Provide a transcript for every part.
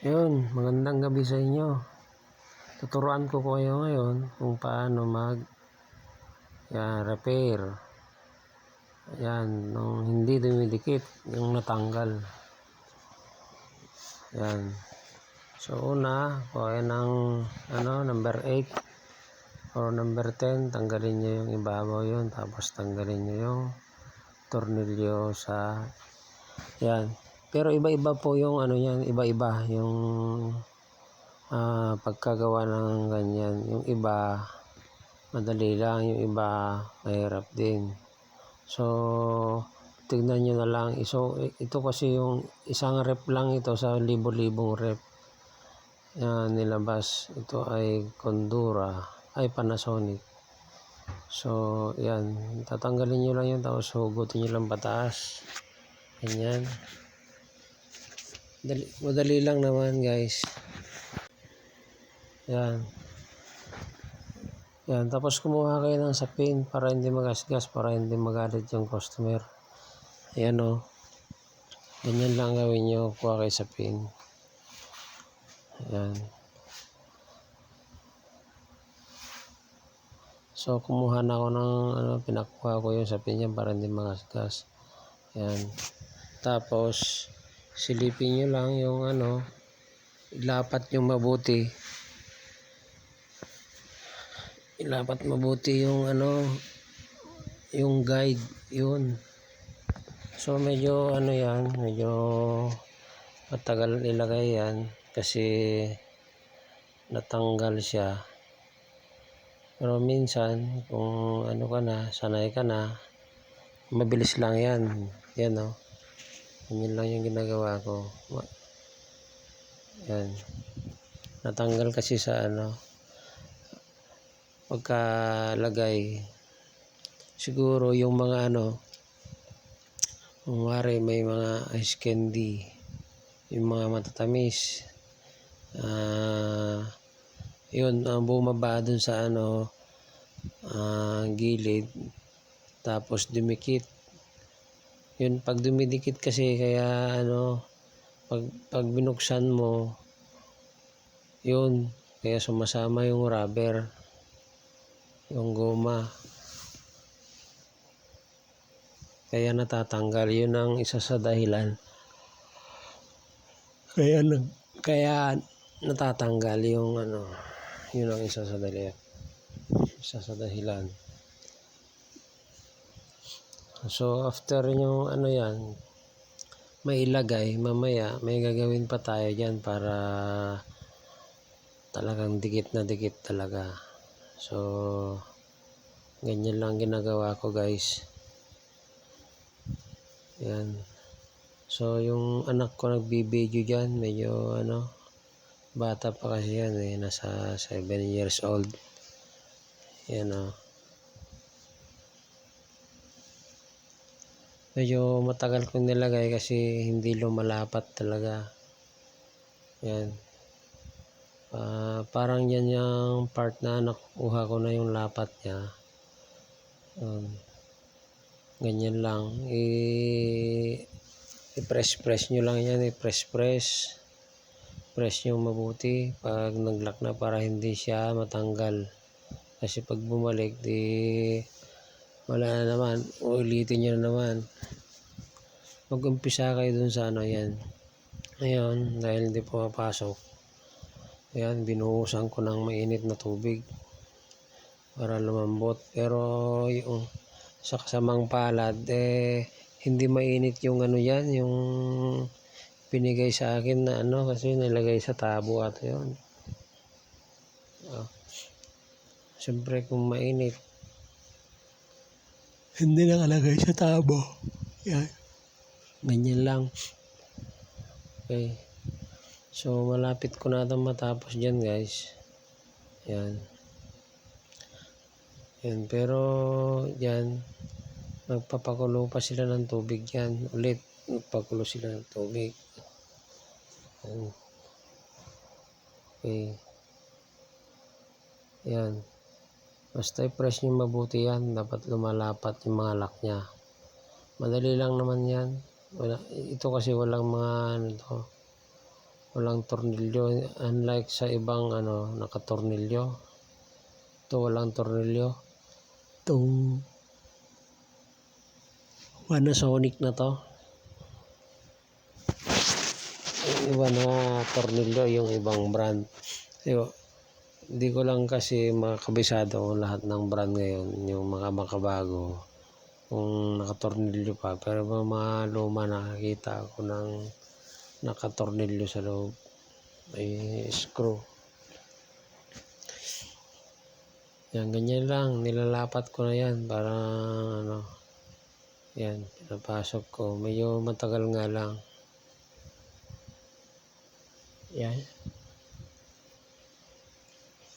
Yun, magandang gabi sa inyo. Tuturuan ko kayo ngayon kung paano repair. Ayan, nung hindi dumidikit, yung natanggal. Ayan. So una, kuha ng number 8 or number 10, tanggalin nyo yung ibabaw yun, tapos tanggalin nyo yung tornilyo sa yan. Pero iba-iba po yung yan, iba-iba yung pagkagawa ng ganyan. Yung iba madali lang, yung iba mahirap din. So tignan nyo na lang. So ito kasi yung isang rep lang ito sa libo-libong rep. Yan, nilabas. Ito ay Condura, ay Panasonic. So yan, tatanggalin nyo lang yan, tapos hugutin nyo lang pataas. Ganyan. Madali lang naman, guys. Yan. Yan, tapos kumuha kayo ng sapin para hindi magasgas, para hindi magalit yung customer. Ayan o. Ganyan lang gawin nyo, kuha kayo sapin. Ayan. So kumuha na ako ng pinakuha ko yung sapin niya para hindi magasgas. Ayan. Tapos silipin nyo lang yung ilapat nyo mabuti. Ilapat mabuti yung yung guide yun. So medyo yan, medyo matagal ilagay yan kasi natanggal siya. Pero minsan kung sanay ka na, mabilis lang yan. Yan o. Ganyan lang yung ginagawa ko. Yan. Natanggal kasi sa pagkalagay. Siguro yung mga kumwari may mga ice candy, yung mga matatamis, yun ang bumaba dun sa gilid, tapos dumikit. Yun, pag dumidikit kasi, kaya pag binuksan mo, yun, kaya sumasama yung rubber, yung goma, kaya natatanggal. Yun ang isa sa dahilan kaya natatanggal yung yun ang isa sa dahilan. So after yung yan may ilagay, mamaya may gagawin pa tayo dyan para talagang dikit na dikit talaga. So ganyan lang ginagawa ko, guys. Yan. So yung anak ko nagbibideo dyan, medyo bata pa kasi yan nasa 7 years old. Yan medyo matagal kong nilagay kasi hindi lumalapat talaga. Yan. Parang yan yung part na nakuha ko na yung lapat niya. Ganyan lang. I-press nyo lang yan. Press nyo mabuti pag nag-lock na para hindi siya matanggal. Kasi pag bumalik, wala na naman. Ulitin nyo na naman. Mag-umpisa kayo dun sa yan. Ngayon, dahil hindi pumapasok, ayan, binuhusan ko ng mainit na tubig para lumambot. Pero yung sa kasamang palad, hindi mainit yung yan, yung pinigay sa akin na kasi nilagay sa tabo at yun. Siyempre kung mainit, hindi nakalagay sa tabo. Yan. Ganyan lang. Okay. So malapit ko na itong matapos dyan, guys. Yan. Yan. Pero yan, magpapakulo pa sila ng tubig yan. Ulit, magpakulo sila ng tubig. Yan. Okay. Yan. Basta i-press nyo mabuti yan. Dapat lumalapat yung mga lock nya. Madali lang naman yan. Ito kasi walang mga walang tornilyo, unlike sa ibang nakatornilyo. Ito walang tornilyo. Itong Panasonic na to, yung iba na tornilyo, yung ibang brand. Hindi ko lang kasi makabisado lahat ng brand ngayon, yung mga makabago kung nakatornilyo pa, pero mga luma nakakita ako ng nakatornilyo sa loob, may screw. Yan, ganyan lang, nilalapat ko na yan para yan, pinapasok ko. Medyo matagal nga lang. Yan.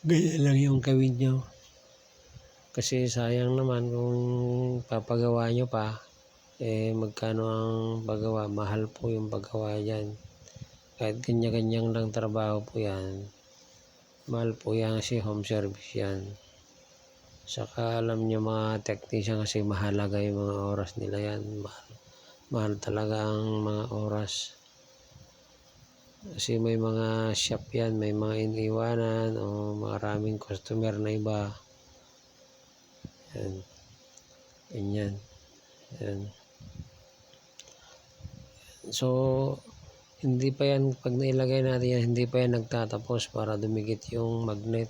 Ganyan lang yung gawin nyo. Kasi sayang naman kung papagawa nyo pa, magkano ang paggawa. Mahal po yung paggawa yan. Kahit ganyan-ganyan lang trabaho po yan, mahal po yan kasi home service yan. Saka alam nyo mga technician kasi mahalaga yung mga oras nila yan. Mahal talaga ang mga oras. Kasi may mga shop yan, may mga iniwanan o maraming customer na iba. Yan. Ganyan. Yan. So, hindi pa yan, pag nailagay natin yan, hindi pa yan nagtatapos para dumikit yung magnet.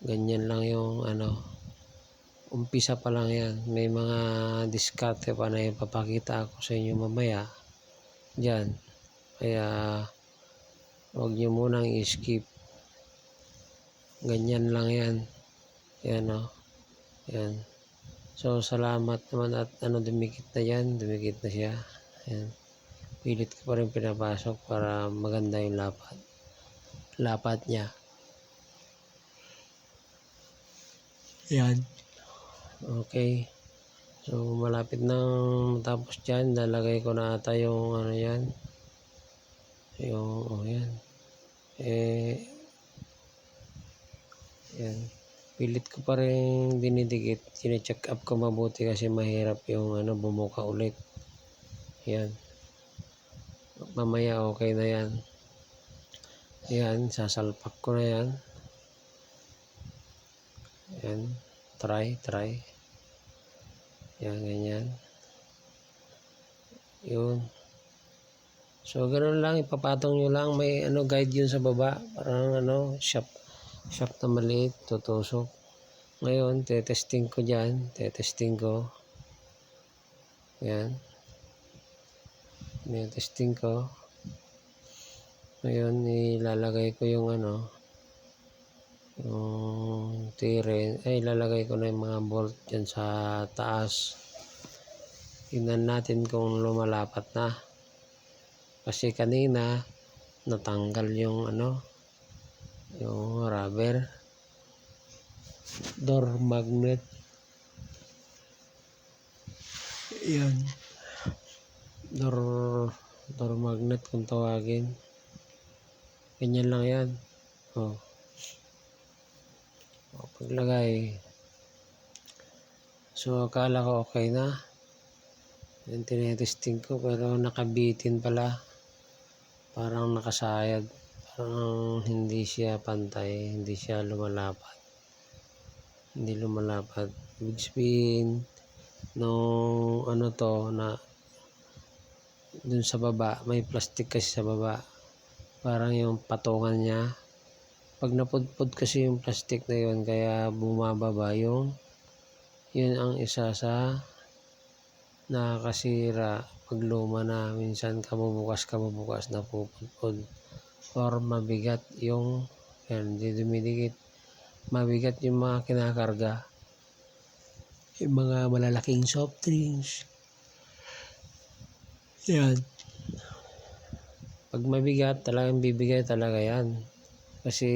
Ganyan lang yung umpisa pa lang yan. May mga diskarte pa na ipapakita ako sa inyo mamaya dyan. Kaya huwag nyo munang i-skip. Ganyan lang yan. Yan yan. So salamat naman at dumikit na yan. Dumikit na siya. Yan. Pilit ko pa rin pinapasok para maganda yung lapat niya. Yan. Okay. So malapit nang matapos dyan. Lalagay ko na ata yung yan. Yung yan. Yan. Pilit ko pa rin dinidikit. Sine-check up ko mabuti kasi mahirap yung bumuka ulit. Yan. Mamaya okay na yan. Yan. Sasalpak ko na yan. Yan. Try. Yan, ganyan. Yun. So, ganoon lang. Ipapatong nyo lang. May guide yun sa baba. Parang shop na maliit. Tutusok. Ngayon, tetesting ko dyan. Yan. Testing ko. Ngayon, ilalagay ko yung yung tiren, ilalagay ko na yung mga bolt dyan sa taas. Tingnan natin kung lumalapat na. Kasi kanina natanggal yung yung rubber door magnet. Yan. Door magnet kung tawagin. Ganyan lang yan. Paglagay. So akala ko okay na. Yung tinetesting ko pero nakabitin pala. Parang nakasayad. Parang hindi siya pantay. Hindi siya lumalapat. Ibig sabihin nung na dun sa baba. May plastic kasi sa baba. Parang yung patungan niya. Pag napudpud kasi yung plastic na yun, kaya bumababa yun ang isa sa nakakasira pag luma na. Minsan kabubukas na pupudpud or mabigat yung hindi dumidikit. Mabigat yung mga kinakarga, yung mga malalaking soft drinks. Yan. Pag mabigat, talagang bibigay talaga yan. Kasi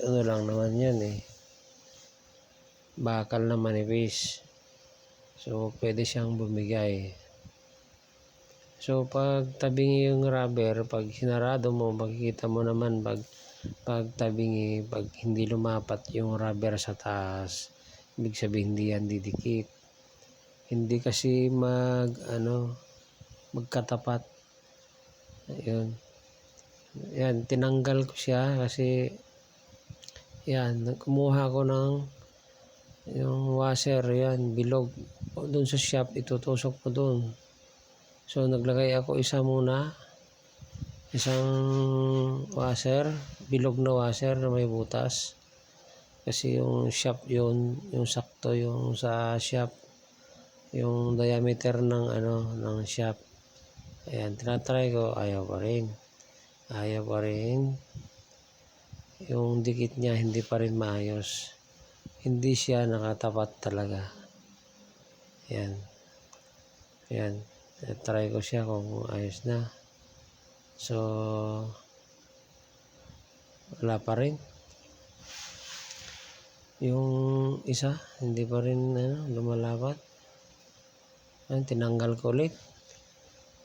lang naman yan bakal na manipis. So pwede siyang bumigay. So pag tabingi yung rubber, pag sinarado mo, makikita mo naman pag tabingi, pag hindi lumapat yung rubber sa taas, ibig sabihin hindi yan didikit. Hindi kasi magkatapat. Ayun. Yan, tinanggal ko siya kasi yan, kumuha ko ng yung washer, yan, bilog. Doon sa shop, itutusok ko doon. So, naglagay ako isa muna, isang washer, bilog na washer na may butas. Kasi yung shop yun, yung sakto yung sa shop, yung diameter ng ng shop. Ayan, tinatry ko, ayaw pa rin. Ayaw pa rin. Yung dikit niya hindi pa rin maayos. Hindi siya nakatapat talaga. Ayan. Ayan. Try ko siya kung ayos na. So, wala pa rin. Yung isa, hindi pa rin lumalapat. Ayan, tinanggal ko ulit.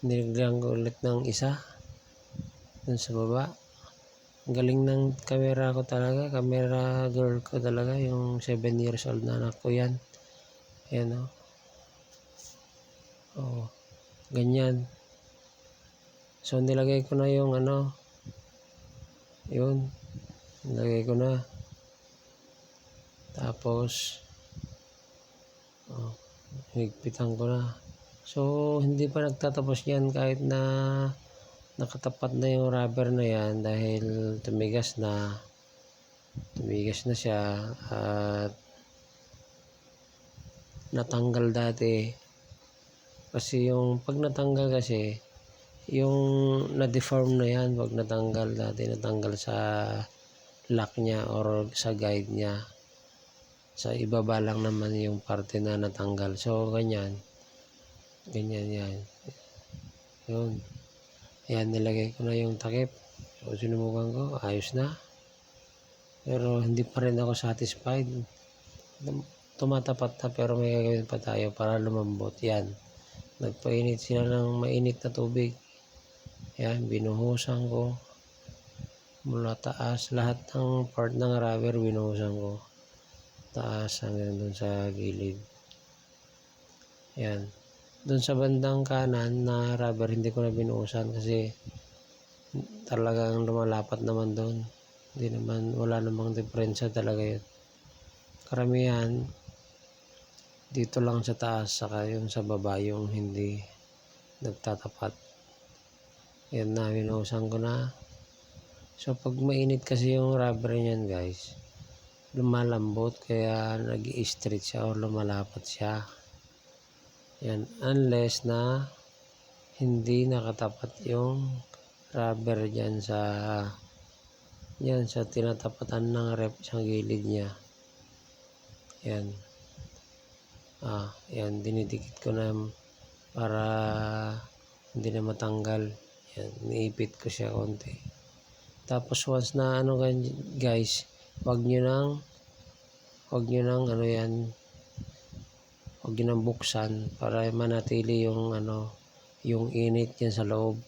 Nilagyan ko ulit ng isa. Dun sa baba. Ang galing ng camera ko talaga. Camera girl ko talaga. Yung 7 years old na anak ko yan. Ayan o. Oh, ganyan. So, nilagay ko na yung yun. Nilagay ko na. Tapos, higpitan ko na. So, hindi pa nagtatapos yan kahit na nakatapat na yung rubber na yan dahil tumigas na siya at natanggal dati. Kasi yung pag natanggal kasi, yung na-deform na yan pag natanggal dati, natanggal sa lock niya or sa guide niya. Sa ibaba lang naman yung parte na natanggal. So, ganyan. Ganyan yan. Yun. Ayan, nilagay ko na yung takip. So, sinubukan ko. Ayos na. Pero, hindi pa rin ako satisfied. Tumatapat na pero may gagawin pa tayo para lumambot. Yan. Nagpainit sila ng mainit na tubig. Yan, binuhusan ko. Mula taas. Lahat ng part ng rubber, binuhusan ko. Taas hanggang dun sa gilid. Yan. Dun sa bandang kanan na rubber hindi ko na binuhusan kasi talagang lumalapat naman dun. Hindi naman, wala namang diferensya talaga yun. Karamihan dito lang sa taas saka yung sa baba yung hindi nagtatapat. Yan na, binuhusan ko na. So pag mainit kasi yung rubber niyan guys, lumalambot kaya nag-i-stretch siya o lumalapat siya. Yan, unless na hindi nakatapat yung rubber dyan sa tinatapatan ng rep sa gilid niya. Yan. Yan, dinidikit ko na para hindi na matanggal. Yan, niipit ko siya konti. Tapos once na guys, wag nyo nang buksan para manatili yung yung init yan sa loob.